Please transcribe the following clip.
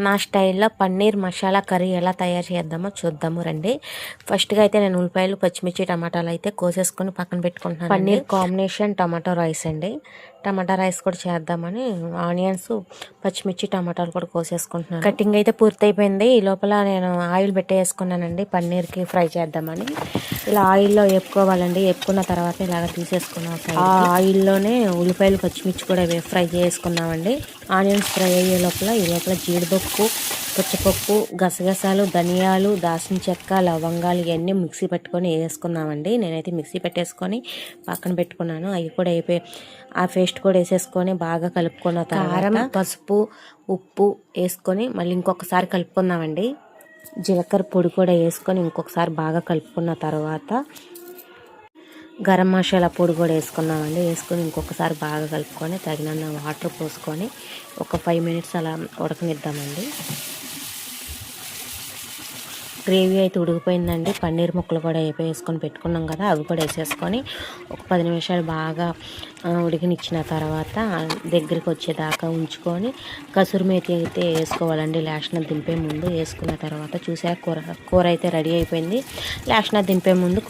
నా స్టైల్లో పన్నీర్ మసాలా కర్రీ ఎలా తయారు చేద్దామో చూద్దాము రండి. ఫస్ట్గా అయితే నేను ఉల్లిపాయలు, పచ్చిమిర్చి, టమాటాలు అయితే కోసేసుకొని పక్కన పెట్టుకుంటున్నాను. పన్నీర్ కాంబినేషన్ టమాటో రైస్ అండి. టమాటా రైస్ కూడా చేద్దామని ఆనియన్స్, పచ్చిమిర్చి, టమాటాలు కూడా కోసేసుకుంటున్నాను. కటింగ్ అయితే పూర్తయిపోయింది. ఈ లోపల నేను ఆయిల్ పెట్టేసుకున్నానండి పన్నీర్కి ఫ్రై చేద్దామని. ఇలా ఆయిల్లో వేపుకోవాలండి. వేపుకున్న తర్వాత ఇలాగ తీసేసుకున్నాం. ఆ ఆయిల్లోనే ఉల్లిపాయలు, పచ్చిమిర్చి కూడా ఫ్రై చేసుకున్నామండి. ఆనియన్స్ ఫ్రై అయ్యే లోపల ఈ లోపల జీడిపప్పు, పుచ్చపప్పు, గసగసాలు, ధనియాలు, దాల్చిన చెక్క, లవంగాలు ఇవన్నీ మిక్సీ పెట్టుకొని వేసుకున్నామండి. నేనైతే మిక్సీ పెట్టేసుకొని పక్కన పెట్టుకున్నాను. అవి కూడా అయిపోయి ఆ పేస్ట్ కూడా వేసేసుకొని బాగా కలుపుకున్న కారం, పసుపు, ఉప్పు వేసుకొని మళ్ళీ ఇంకొకసారి కలుపుకుందామండి. జీలకర్ర పొడి కూడా వేసుకొని ఇంకొకసారి బాగా కలుపుకున్న తర్వాత గరం మసాలా పొడి కూడా వేసుకున్నామండి. వేసుకొని ఇంకొకసారి బాగా కలుపుకొని తగినంత వాటర్ పోసుకొని ఒక 5 మినిట్స్ అలా ఉడకనిద్దామండి. గ్రేవీ అయితే ఉడికిపోయిందండి. పన్నీర్ ముక్కలు కూడా వేసుకొని పెట్టుకున్నాం కదా, అవి కూడా వేసేసుకొని ఒక 10 నిమిషాలు బాగా ఉడికినిచ్చిన తర్వాత దగ్గరికి వచ్చేదాకా ఉంచుకొని కసూరి మేతి అయితే వేసుకోవాలండి. లాస్ట్న దింపే ముందు వేసుకున్న తర్వాత చూసారా కూర అయితే రెడీ అయిపోయింది. లాస్ట్న దింపే ముందు